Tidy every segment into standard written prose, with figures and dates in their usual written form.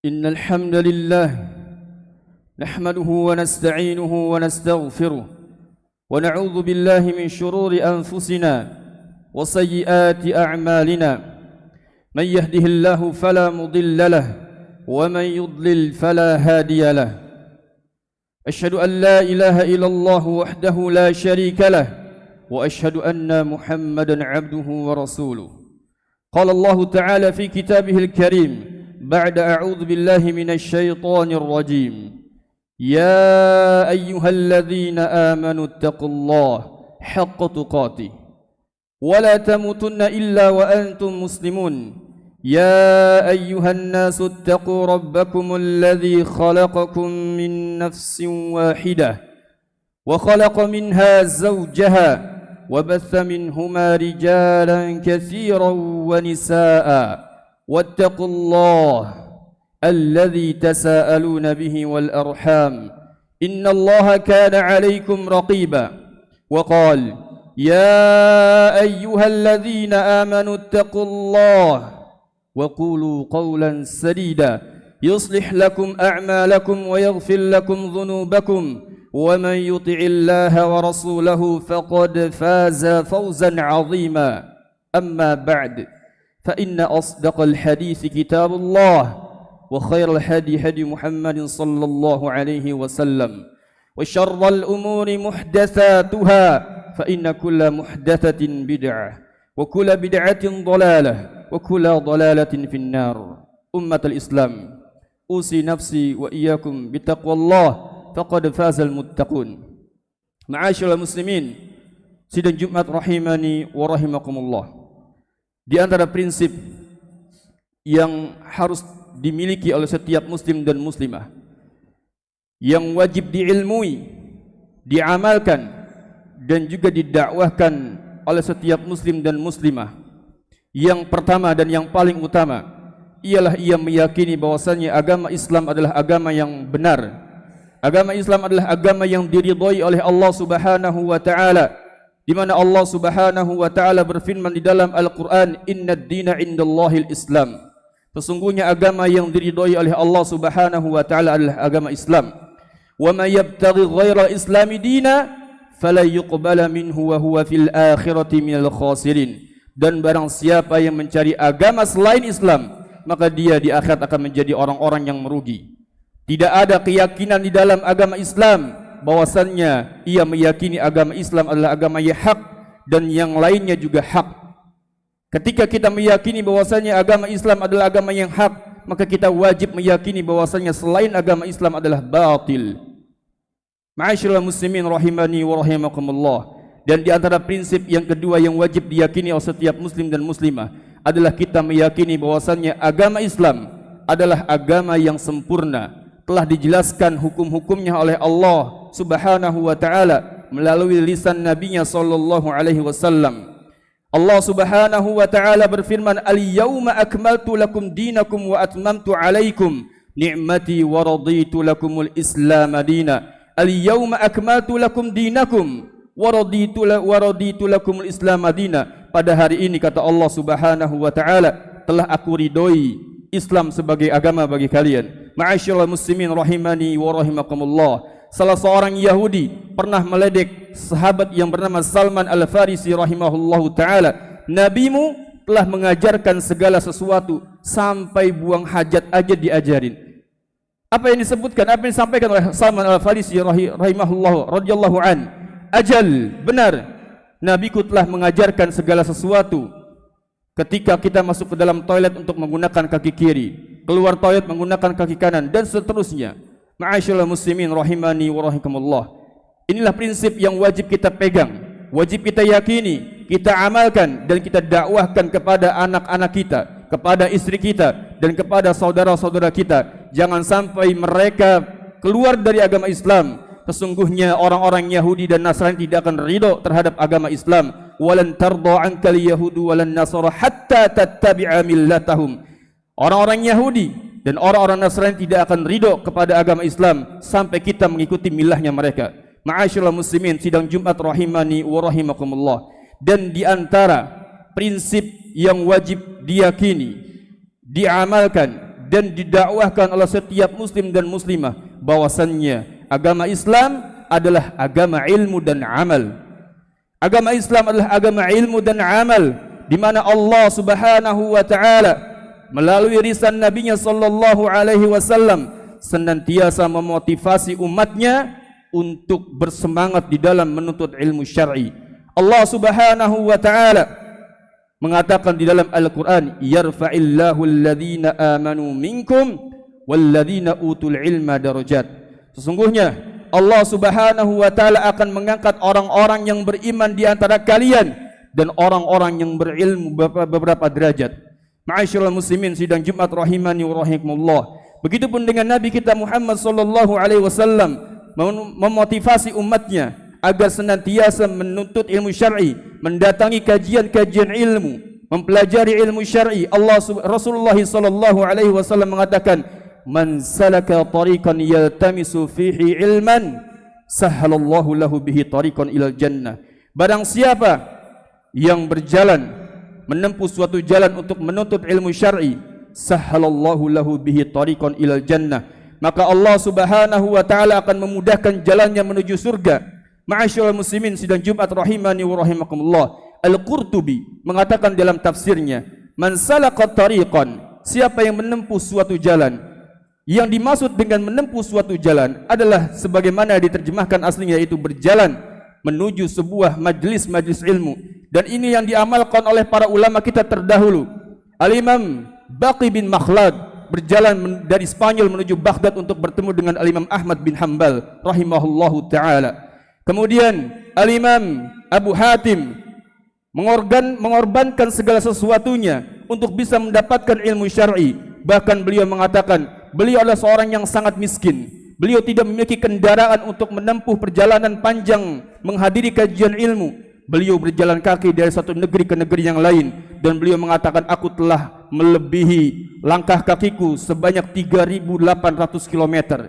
إن الحمد لله نحمده ونستعينه ونستغفره ونعوذ بالله من شرور أنفسنا وسيئات أعمالنا من يهده الله فلا مضل له ومن يضلل فلا هادي له أشهد أن لا إله إلا الله وحده لا شريك له وأشهد أن محمدا عبده ورسوله قال الله تعالى في كتابه الكريم بعد أعوذ بالله من الشيطان الرجيم يا أيها الذين آمنوا اتقوا الله حق تقاته ولا تموتن إلا وأنتم مسلمون يا أيها الناس اتقوا ربكم الذي خلقكم من نفس واحدة وخلق منها زوجها وبث منهما رجالا كثيرا ونساء واتقوا الله الذي تساءلون به والأرحام إن الله كان عليكم رقيبا وقال يا أيها الذين آمنوا اتقوا الله وقولوا قولا سديدا يصلح لكم أعمالكم ويغفر لكم ذنوبكم ومن يطع الله ورسوله فقد فاز فوزا عظيما أما بعد فإن أصدق الحديث كتاب الله وخير الهدي هدي محمد صلى الله عليه وسلم وشر الأمور محدثاتها فإن كل محدثة بدعة وكل بدعة ضلالة وكل ضلالة في النار أمة الإسلام أوصي نفسي وإياكم بتقوى الله faqad fazal muttaqun. Ma'asyiral muslimin, sidang Jumat rahimani wa rahimakumullah. Di antara prinsip yang harus dimiliki oleh setiap muslim dan muslimah, yang wajib diilmui, diamalkan dan juga didakwahkan oleh setiap muslim dan muslimah, yang pertama dan yang paling utama ialah ia meyakini bahwasannya agama Islam adalah agama yang benar. Agama Islam adalah agama yang diridhai oleh Allah Subhanahu wa taala, di mana Allah Subhanahu wa taala berfirman di dalam Al-Qur'an, "Innad dina 'indallahil Islam." Sesungguhnya agama yang diridhai oleh Allah Subhanahu wa taala adalah agama Islam. "Wa may yabtaghi ghairal islami dina fala yuqbala minhu wa huwa fil akhirati minal khasirin." Dan barang siapa yang mencari agama selain Islam, maka dia di akhirat akan menjadi orang-orang yang merugi. Tidak ada keyakinan di dalam agama Islam bahwasannya ia meyakini agama Islam adalah agama yang hak dan yang lainnya juga hak. Ketika kita meyakini bahwasannya agama Islam adalah agama yang hak, maka kita wajib meyakini bahwasannya selain agama Islam adalah batil. Ma'asyiral muslimin rahimani wa rahimakumullah. Dan di antara prinsip yang kedua yang wajib diyakini oleh setiap muslim dan muslimah adalah kita meyakini bahwasannya agama Islam adalah agama yang sempurna. Telah dijelaskan hukum-hukumnya oleh Allah Subhanahu wa taala melalui lisan nabinya sallallahu alaihi wasallam. Allah Subhanahu wa taala berfirman, "Al-yauma akmaltu lakum dinakum wa atmamtu alaikum ni'mati wa raditu lakumul Islam madina." Al-yauma akmaltu lakum dinakum wa raditu lakumul Islam madina. Pada hari ini kata Allah Subhanahu wa taala, telah aku ridhoi Islam sebagai agama bagi kalian. Ma'asyiral muslimin rahimani wa rahimakumullah. Salah seorang Yahudi pernah meledek sahabat yang bernama Salman Al-Farisi rahimahullahu taala. Nabimu telah mengajarkan segala sesuatu sampai buang hajat aja diajarin. Apa yang disebutkan, apa yang disampaikan oleh Salman Al-Farisi rahimahullahu radhiyallahu an. Ajal, benar. Nabiku telah mengajarkan segala sesuatu. Ketika kita masuk ke dalam toilet untuk menggunakan kaki kiri, keluar toilet menggunakan kaki kanan, dan seterusnya. Ma'asyiral muslimin rahimani wa rahimakumullah. Inilah prinsip yang wajib kita pegang, wajib kita yakini, kita amalkan dan kita dakwahkan kepada anak-anak kita, kepada istri kita dan kepada saudara-saudara kita. Jangan sampai mereka keluar dari agama Islam. Sesungguhnya orang-orang Yahudi dan Nasrani tidak akan ridho terhadap agama Islam. Walan tarda ankal yahudu walan nasara hatta tattabi'a millatahum. Orang-orang Yahudi dan orang-orang Nasrani tidak akan ridho kepada agama Islam sampai kita mengikuti milahnya mereka. Ma'asyiral muslimin, sidang Jumat rahimani wa rahimakumullah. Dan di antara prinsip yang wajib diyakini, diamalkan dan didakwahkan oleh setiap muslim dan muslimah bahwasannya agama Islam adalah agama ilmu dan amal. Agama Islam adalah agama ilmu dan amal, di mana Allah Subhanahu wa taala melalui risalah Nabi-Nya sallallahu alaihi wasallam senantiasa memotivasi umatnya untuk bersemangat di dalam menuntut ilmu syar'i. Allah Subhanahu wa taala mengatakan di dalam Al-Qur'an, yarfa'illahu alladhina amanu minkum walladhina utul ilma darajat. Sesungguhnya Allah Subhanahu wa taala akan mengangkat orang-orang yang beriman di antara kalian dan orang-orang yang berilmu beberapa derajat. Ma'asyiral muslimin sidang Jumat rahimani wa rahimakumullah. Begitupun dengan Nabi kita Muhammad sallallahu alaihi wasallam memotivasi umatnya agar senantiasa menuntut ilmu syar'i, mendatangi kajian-kajian ilmu, mempelajari ilmu syar'i. Rasulullah sallallahu alaihi wasallam mengatakan, "Man salaka tariqan yaltamisu fihi ilman, sahhalallahu lahu bihi tariqan ilal jannah." Barang siapa yang berjalan menempuh suatu jalan untuk menuntut ilmu syar'i, sahhalallahu lahu bihi tariqan ilal jannah, maka Allah Subhanahu wa taala akan memudahkan jalannya menuju surga. Ma'asyiral muslimin sidang Jumat rahimani wa rahimakumullah. Al-Qurtubi mengatakan dalam tafsirnya, man salaka tariqan, siapa yang menempuh suatu jalan. Yang dimaksud dengan menempuh suatu jalan adalah sebagaimana diterjemahkan aslinya, yaitu berjalan menuju sebuah majlis-majlis ilmu. Dan ini yang diamalkan oleh para ulama kita terdahulu. Al-Imam Baqi bin Makhlad berjalan dari Spanyol menuju Baghdad untuk bertemu dengan Al-Imam Ahmad bin Hanbal rahimahullahu ta'ala. Kemudian Al-Imam Abu Hatim mengorbankan segala sesuatunya untuk bisa mendapatkan ilmu syar'i. Bahkan beliau mengatakan beliau adalah seorang yang sangat miskin. Beliau tidak memiliki kendaraan untuk menempuh perjalanan panjang menghadiri kajian ilmu. Beliau berjalan kaki dari satu negeri ke negeri yang lain, dan beliau mengatakan, aku telah melebihi langkah kakiku sebanyak 3.800 km.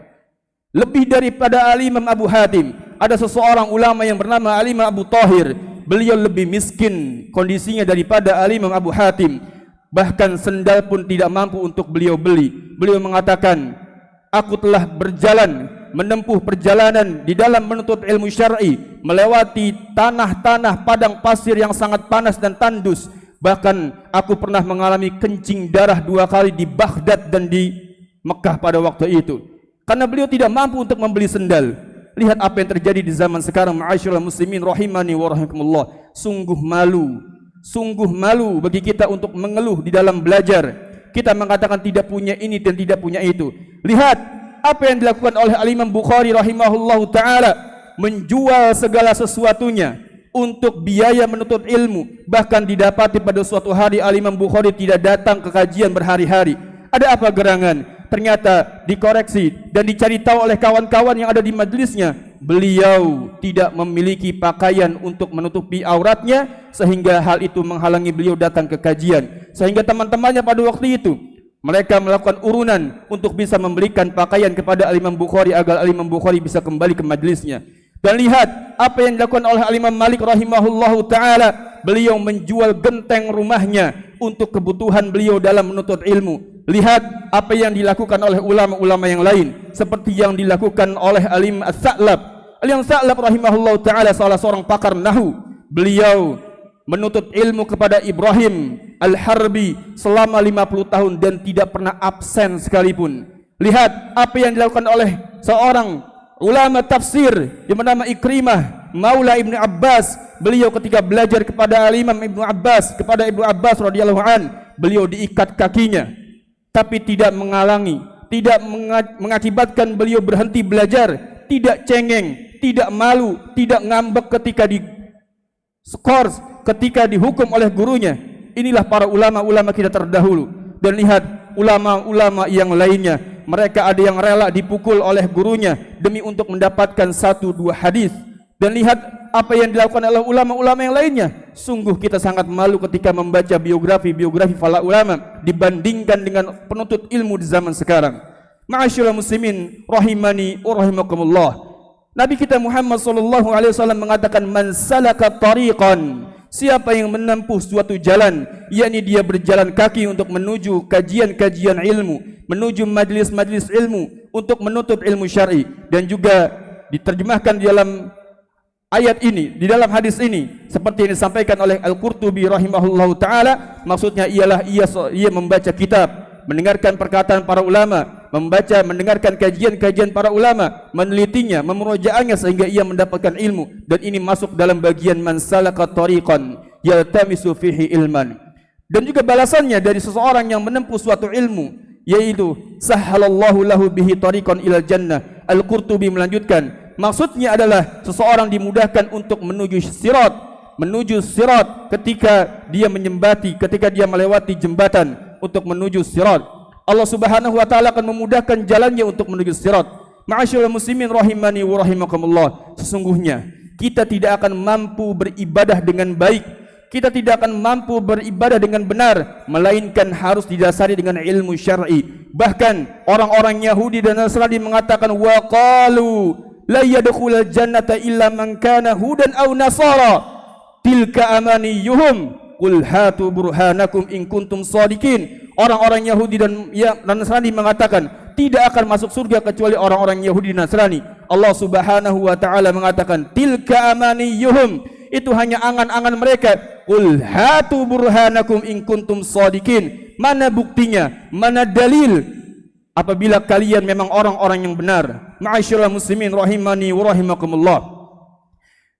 Lebih daripada Al-Imam Abu Hatim, ada seseorang ulama yang bernama Al-Imam Abu Thahir. Beliau lebih miskin kondisinya daripada Al-Imam Abu Hatim. Bahkan sendal pun tidak mampu untuk beliau beli. Beliau mengatakan, aku telah berjalan menempuh perjalanan di dalam menuntut ilmu syar'i, melewati tanah-tanah padang pasir yang sangat panas dan tandus. Bahkan aku pernah mengalami kencing darah 2 kali di Baghdad dan di Mekah pada waktu itu, karena beliau tidak mampu untuk membeli sendal. Lihat apa yang terjadi di zaman sekarang, ma'asyiral muslimin rahimani wa rahimakumullah. Sungguh malu bagi kita untuk mengeluh di dalam belajar. Kita mengatakan tidak punya ini dan tidak punya itu. Lihat apa yang dilakukan oleh Al-Imam Bukhari rahimahullahu ta'ala, menjual segala sesuatunya untuk biaya menuntut ilmu. Bahkan didapati pada suatu hari Al-Imam Bukhari tidak datang ke kajian berhari-hari. Ada apa gerangan? Ternyata dikoreksi dan dicari tahu oleh kawan-kawan yang ada di majelisnya, beliau tidak memiliki pakaian untuk menutupi auratnya, sehingga hal itu menghalangi beliau datang ke kajian. Sehingga teman-temannya pada waktu itu mereka melakukan urunan untuk bisa memberikan pakaian kepada Al-Imam Bukhari agar Al-Imam Bukhari bisa kembali ke majelisnya. Dan lihat apa yang dilakukan oleh Al-Imam Malik rahimahullahu ta'ala. Beliau menjual genteng rumahnya untuk kebutuhan beliau dalam menuntut ilmu. Lihat apa yang dilakukan oleh ulama-ulama yang lain, seperti yang dilakukan oleh Al-Imam As-Sa'lab. Al-Imam As-Sa'lab rahimahullahu ta'ala salah seorang pakar nahu. Beliau menuntut ilmu kepada Ibrahim Al-Harbi selama 50 tahun dan tidak pernah absen sekalipun. Lihat apa yang dilakukan oleh seorang ulama tafsir yang bernama Ikrimah Maula Ibnu Abbas. Beliau ketika belajar kepada Al-Imam Ibnu Abbas, kepada Ibnu Abbas radhiyallahu an, beliau diikat kakinya, tapi tidak menghalangi, tidak mengakibatkan beliau berhenti belajar, tidak cengeng, tidak malu, tidak ngambek ketika di skors, ketika dihukum oleh gurunya. Inilah para ulama-ulama kita terdahulu. Dan lihat ulama-ulama yang lainnya, mereka ada yang rela dipukul oleh gurunya demi untuk mendapatkan 1-2 hadis. Dan lihat apa yang dilakukan oleh ulama-ulama yang lainnya. Sungguh kita sangat malu ketika membaca biografi para ulama dibandingkan dengan penuntut ilmu di zaman sekarang. Ma'asyiral muslimin rahimani wa rahimakumullah. Nabi kita Muhammad sallallahu alaihi wasallam mengatakan, man salaka tariqan, siapa yang menempuh suatu jalan, yakni dia berjalan kaki untuk menuju kajian-kajian ilmu, menuju majlis-majlis ilmu untuk menuntut ilmu syar'i, dan juga diterjemahkan di dalam ayat ini, di dalam hadis ini seperti yang disampaikan oleh Al-Qurtubi rahimahullahu taala, maksudnya ialah ia membaca kitab, mendengarkan perkataan para ulama, mendengarkan kajian-kajian para ulama, menelitinya, memurojaahnya sehingga ia mendapatkan ilmu, dan ini masuk dalam bagian man salaka tariqan yaltamisu fihi ilman. Dan juga balasannya dari seseorang yang menempuh suatu ilmu, yaitu sahhalallahu lahu bihi tariqan ilal jannah. Al-Qurtubi melanjutkan, maksudnya adalah seseorang dimudahkan untuk menuju sirat ketika dia ketika dia melewati jembatan untuk menuju sirat. Allah Subhanahu wa taala akan memudahkan jalannya untuk menuju sirat. Ma'asyiral muslimin rahimani wa rahimakumullah, sesungguhnya kita tidak akan mampu beribadah dengan baik, kita tidak akan mampu beribadah dengan benar, melainkan harus didasari dengan ilmu syar'i. Bahkan orang-orang Yahudi dan Nasrani mengatakan, wa qalu la yadkhulul jannata illa man kana hudan aw nasara tilka amaniyuhum qul hatu burhanakum in kuntum shadiqin. Orang-orang Yahudi dan Nasrani mengatakan tidak akan masuk surga kecuali orang-orang Yahudi dan Nasrani. Allah Subhanahu wa taala mengatakan tilka amaniyuhum, itu hanya angan-angan mereka. Qul hatu burhanakum in kuntum shadiqin, mana buktinya, mana dalil apabila kalian memang orang-orang yang benar. Ma'asyiral muslimin rahimani wa rahimakumullah,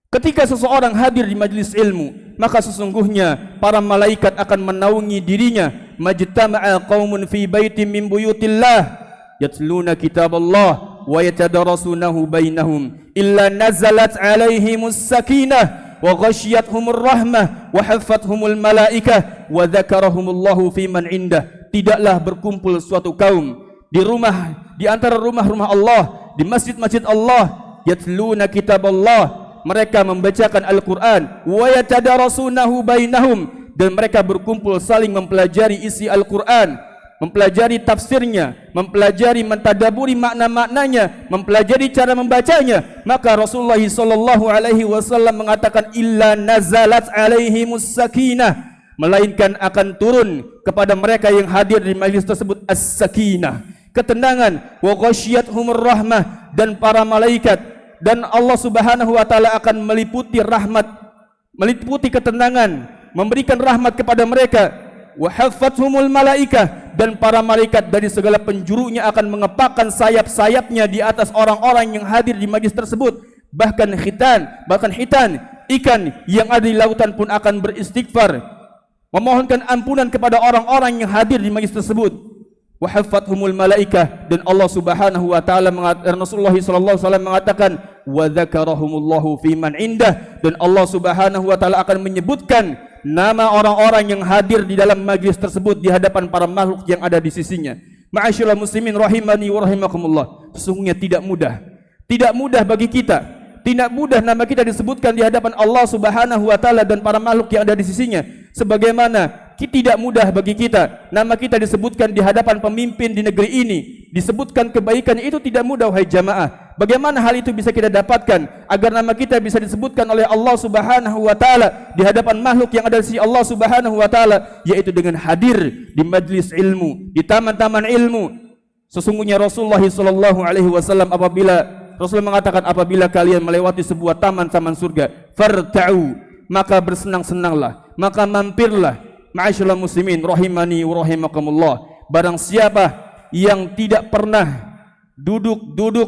ketika seseorang hadir di majlis ilmu, maka sesungguhnya para malaikat akan menaungi dirinya. Majtama'a qaumun fi baitin min buyutillah yatluna kitaballah wa yatadarasunahu bainahum illa nazalat alaihimus sakinah wa ghasyiyatuhumur rahmah wa haffathumul malaikah wa dzakarahumullahu fi man indah. Tidaklah berkumpul suatu kaum di antara rumah-rumah Allah, di masjid-masjid Allah, yatluna kitaballah, mereka membacakan Al-Qur'an, wa yatadarasunahu bainahum, dan mereka berkumpul saling mempelajari isi Al-Qur'an, mempelajari tafsirnya, mempelajari mentadaburi makna-maknanya, mempelajari cara membacanya. Maka Rasulullah sallallahu alaihi wasallam mengatakan illa nazalat alaihimus sakinah, melainkan akan turun kepada mereka yang hadir di majlis tersebut as-sakinah, ketenangan, wa ghasyiyatuhumur rahmah, dan para malaikat dan Allah Subhanahu wa taala akan meliputi rahmat, meliputi ketenangan, memberikan rahmat kepada mereka. Wa haffathumul malaikah, dan para malaikat dari segala penjurunya akan mengepakkan sayap-sayapnya di atas orang-orang yang hadir di majlis tersebut. Bahkan hitan ikan yang ada di lautan pun akan beristighfar, memohonkan ampunan kepada orang-orang yang hadir di majlis tersebut. Wa haffathumul malaikah, dan Allah Subhanahu wa taala Rasulullah sallallahu alaihi wasallam mengatakan wa dzakarahumullahu fi man indah, dan Allah Subhanahu wa taala akan menyebutkan nama orang-orang yang hadir di dalam majlis tersebut di hadapan para makhluk yang ada di sisinya. Ma'asyiral muslimin rahimani wa rahimakumullah, sesungguhnya tidak mudah bagi kita, tidak mudah nama kita disebutkan di hadapan Allah Subhanahu wa taala dan para makhluk yang ada di sisinya, sebagaimana tidak mudah bagi kita nama kita disebutkan di hadapan pemimpin di negeri ini, disebutkan kebaikan itu tidak mudah, wahai jamaah. Bagaimana hal itu bisa kita dapatkan agar nama kita bisa disebutkan oleh Allah Subhanahu wa taala di hadapan makhluk yang ada di sisi Allah Subhanahu wa taala, yaitu dengan hadir di majlis ilmu, di taman-taman ilmu. Sesungguhnya Rasulullah sallallahu alaihi wasallam Rasulullah mengatakan, apabila kalian melewati sebuah taman-taman surga, farta'u, maka bersenang-senanglah, maka mampirlah. Ma'asyiral muslimin rahimani wa rahimakumullah, barang siapa yang tidak pernah duduk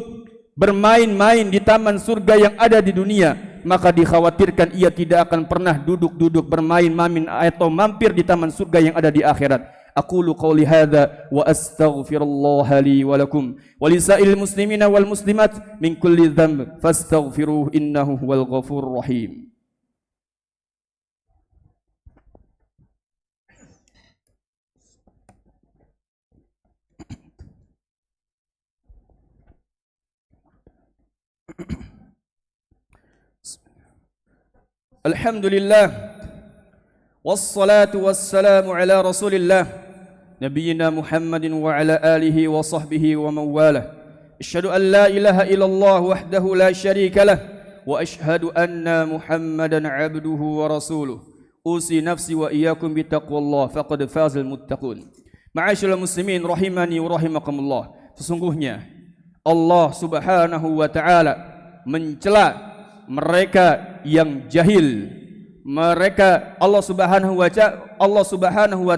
bermain-main di taman surga yang ada di dunia, maka dikhawatirkan ia tidak akan pernah duduk bermain-main atau mampir di taman surga yang ada di akhirat. Aqulu qawli hadza wa astaghfirullaha li wa lakum wa lisa'il muslimina wal muslimat min kulli dhanb fastaghfiruhu innahu huwal ghafurur rahim. Alhamdulillah, wassalatu wassalamu ala rasulillah nabiyyina Muhammadin wa ala alihi wa sahbihi wa mawalah. Asyhadu an la ilaha illallah wahdahu la syarika lah, wa asyhadu anna Muhammadan abduhu wa rasuluh. Usi nafsi wa iyyakum bitaqwallah faqad fazal muttaqun. Ma'asyiral muslimin rahimani wa rahimakumullah, sesungguhnya Allah Subhanahu wa taala mencela mereka yang jahil. Allah Subhanahu wa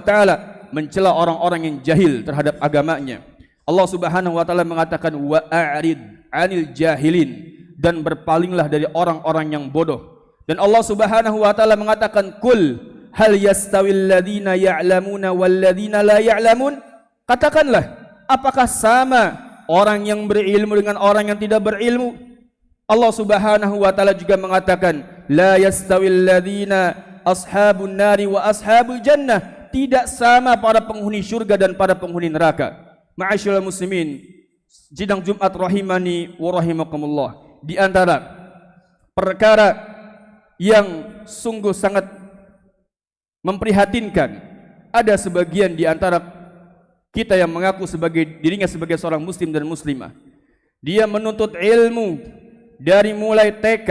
taala mencela orang-orang yang jahil terhadap agamanya. Allah Subhanahu wa taala mengatakan wa a'rid 'anil jahilin, dan berpalinglah dari orang-orang yang bodoh. Dan Allah Subhanahu wa taala mengatakan kul hal yastawil ladzina ya'lamuna wal ladzina la ya'lamun, katakanlah apakah sama orang yang berilmu dengan orang yang tidak berilmu? Allah Subhanahu wa taala juga mengatakan la yastawil ladzina ashabun nari wa ashabul jannah, tidak sama para penghuni syurga dan para penghuni neraka. Ma'asyiral muslimin, sidang Jumat rahimani wa rahimakumullah, di antara perkara yang sungguh sangat memprihatinkan, ada sebagian di antara kita yang mengaku dirinya sebagai seorang muslim dan muslimah. Dia menuntut ilmu dari mulai TK,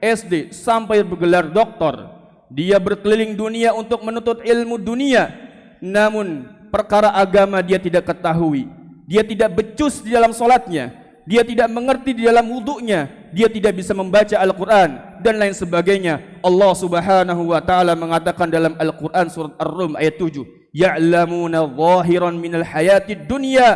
SD sampai bergelar doktor. Dia berkeliling dunia untuk menuntut ilmu dunia, namun perkara agama dia tidak ketahui. Dia tidak becus di dalam solatnya, dia tidak mengerti di dalam wudunya, dia tidak bisa membaca Al-Quran dan lain sebagainya. Allah Subhanahu wa taala mengatakan dalam Al-Quran surat Ar-Rum ayat 7, ya'lamuna zahiran minal hayatid dunya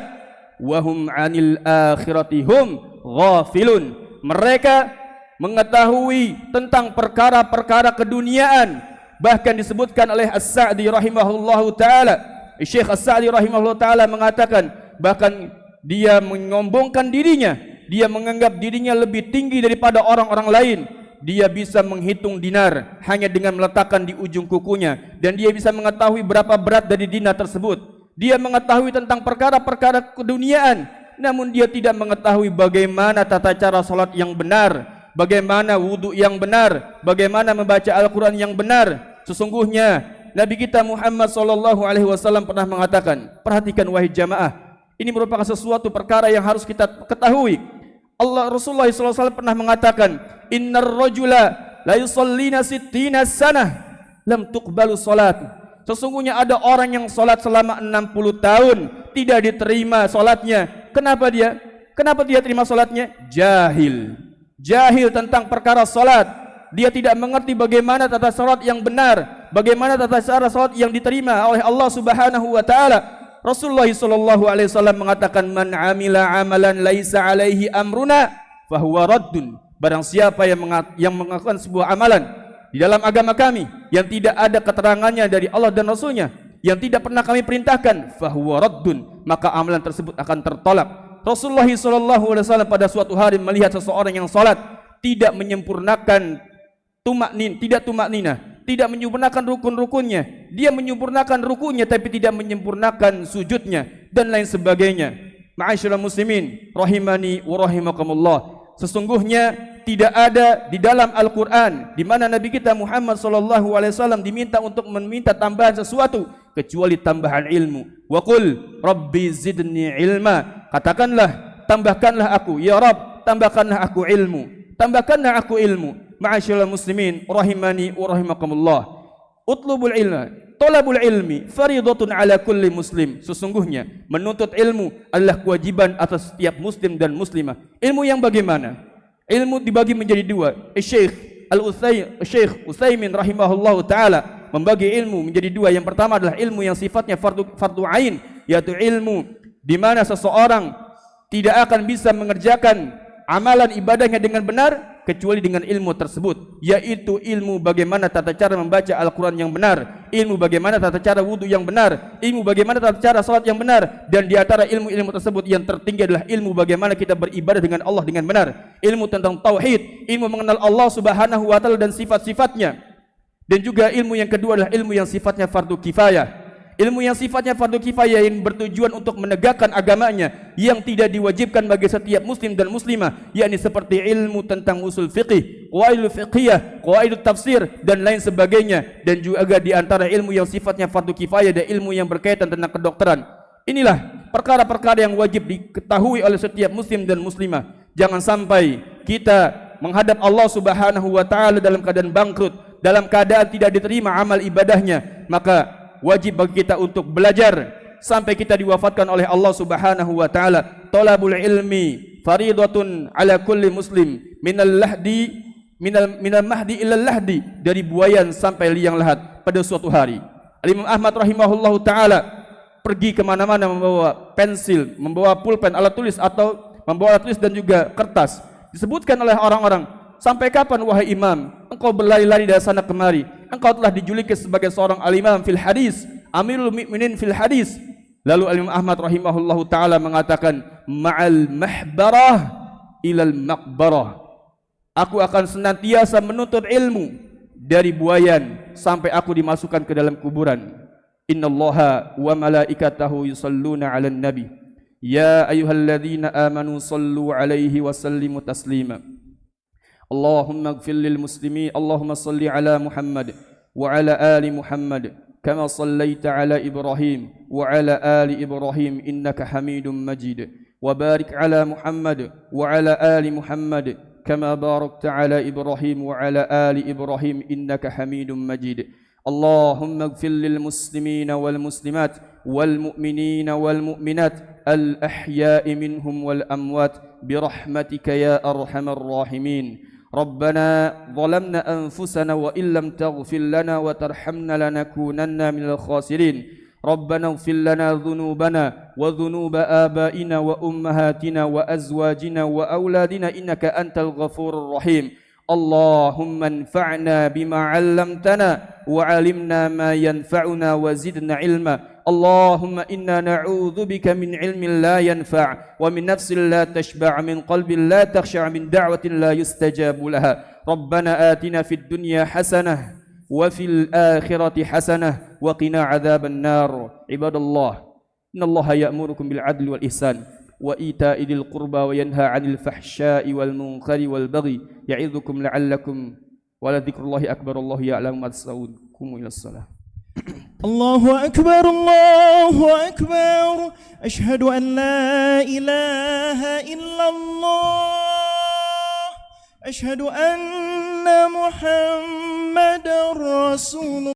wa hum 'anil akhirati hum ghafilun. Mereka mengetahui tentang perkara-perkara keduniaan. Bahkan disebutkan oleh As-Sa'di rahimahullahu taala, Syekh As-Sa'di rahimahullahu taala mengatakan bahkan dia menyombongkan dirinya, dia menganggap dirinya lebih tinggi daripada orang-orang lain. Dia bisa menghitung dinar hanya dengan meletakkan di ujung kukunya, dan dia bisa mengetahui berapa berat dari dinar tersebut. Dia mengetahui tentang perkara-perkara keduniaan, namun dia tidak mengetahui bagaimana tata cara salat yang benar, bagaimana wudu yang benar, bagaimana membaca Al-Quran yang benar. Sesungguhnya Nabi kita Muhammad SAW pernah mengatakan, perhatikan wahai jamaah, ini merupakan sesuatu perkara yang harus kita ketahui. Rasulullah SAW pernah mengatakan, innar rajula la yusallina sittina sanah lam tuqbalu salatu. Sesungguhnya ada orang yang salat selama 60 tahun tidak diterima salatnya. Kenapa dia? Kenapa dia terima salatnya? Jahil tentang perkara salat. Dia tidak mengerti bagaimana tata salat yang benar, bagaimana tata cara salat yang diterima oleh Allah Subhanahu wa taala. Rasulullah SAW mengatakan, man amila amalan laisa alaihi amruna fahuwa raddun. Barang siapa yang melakukan sebuah amalan di dalam agama kami yang tidak ada keterangannya dari Allah dan Rasulnya, yang tidak pernah kami perintahkan, fahuwa raddun, maka amalan tersebut akan tertolak. Rasulullah SAW pada suatu hari melihat seseorang yang salat tidak menyempurnakan tumak-ninah, tidak menyempurnakan rukun-rukunnya. Dia menyempurnakan rukunnya tapi tidak menyempurnakan sujudnya dan lain sebagainya. Ma'asyiral muslimin rahimani wa rahimakumullah, sesungguhnya tidak ada di dalam Al-Quran di mana Nabi kita Muhammad SAW diminta untuk meminta tambahan sesuatu kecuali tambahan ilmu. Wa qul rabbi zidni ilma, katakanlah tambahkanlah aku ya Rabb, tambahkanlah aku ilmu, tambahkanlah aku ilmu. Ma'asyiral muslimin rahimani wa rahimakumullah, utlubul ilma, talabul ilmi faridatun ala kulli muslim. Sesungguhnya menuntut ilmu adalah kewajiban atas setiap muslim dan muslimah. Ilmu yang bagaimana? Ilmu dibagi menjadi dua. Syekh Utsaimin rahimahullahu taala membagi ilmu menjadi dua. Yang pertama adalah ilmu yang sifatnya fardu ain, yaitu ilmu di mana seseorang tidak akan bisa mengerjakan amalan ibadahnya dengan benar kecuali dengan ilmu tersebut, yaitu ilmu bagaimana tata cara membaca Al-Quran yang benar, ilmu bagaimana tata cara wudu yang benar, ilmu bagaimana tata cara salat yang benar. Dan di antara ilmu-ilmu tersebut yang tertinggi adalah ilmu bagaimana kita beribadah dengan Allah dengan benar, ilmu tentang tauhid, ilmu mengenal Allah Subhanahu wa taala dan sifat-sifatnya. Dan juga ilmu yang kedua adalah ilmu yang sifatnya fardu kifayah, ilmu yang sifatnya fardu kifayah yang bertujuan untuk menegakkan agamanya, yang tidak diwajibkan bagi setiap muslim dan muslimah, yakni seperti ilmu tentang usul fiqih, qawaidul fiqhiyah, qawaidul tafsir dan lain sebagainya. Dan juga di antara ilmu yang sifatnya fardu kifayah ada ilmu yang berkaitan tentang kedokteran. Inilah perkara-perkara yang wajib diketahui oleh setiap muslim dan muslimah. Jangan sampai kita menghadap Allah Subhanahu wa taala dalam keadaan bangkrut, dalam keadaan tidak diterima amal ibadahnya. Maka wajib bagi kita untuk belajar sampai kita diwafatkan oleh Allah Subhanahu wa taala. Talabul ilmi faridatun ala kulli muslim minal mahdi ilal lahdi, dari buayan sampai liang lahat pada suatu hari. Imam Ahmad rahimahullahu taala pergi kemana-mana membawa pensil, membawa pulpen, alat tulis atau membawa alat tulis dan juga kertas. Disebutkan oleh orang-orang, sampai kapan wahai imam engkau berlari-lari dari sana kemari? Engkau telah dijuluki sebagai seorang al-imam fil hadis, amirul mu'minin fil hadis. Lalu Imam Ahmad rahimahullahu taala mengatakan, ma'al mahbarah ilal maqbarah. Aku akan senantiasa menuntut ilmu dari buayan sampai aku dimasukkan ke dalam kuburan. Innallaha wa malaikatahu yusalluna 'alan nabi. Ya ayyuhalladzina amanu sallu 'alaihi wa sallimu taslima. Allahumma ighfir lil muslimin, Allahumma salli 'ala Muhammad wa 'ala ali Muhammad kama sallaita 'ala Ibrahim wa 'ala ali Ibrahim innaka Hamidum Majid. Wa barik 'ala Muhammad wa 'ala ali Muhammad kama barakta 'ala Ibrahim wa 'ala ali Ibrahim innaka Hamidum Majid. Allahumma ighfir lil muslimina wal muslimat wal mu'minina wal mu'minat al ahya'i minhum wal amwat birahmatika ya arhamar rahimin. ربنا ظلمنا أنفسنا وإن لم تغفر لنا وترحمنا لنكونن من الخاسرين. ربنا اغفر لنا ذنوبنا وذنوب آبائنا وأمهاتنا وأزواجنا وأولادنا إنك أنت الغفور الرحيم. اللهم انفعنا بما علمتنا وعلمنا ما ينفعنا وزدنا علما. اللهم إنا نعوذ بك من علم لا ينفع ومن نفس لا تشبع من قلب لا تخشع من دعوة لا يستجاب لها. ربنا آتنا في الدنيا حسنة وفي الآخرة حسنة وقنا عذاب النار. عباد الله إن الله يأمركم بالعدل والإحسان وإيتاء ذي القربى وينهى عن الفحشاء والمنكر والبغي يعظكم لعلكم ولذكر الله أكبر الله يعلم ما تصنعون. قوموا إلى الصلاة. الله أكبر الله أكبر أشهد أن لا إله إلا الله أشهد أن محمد رسول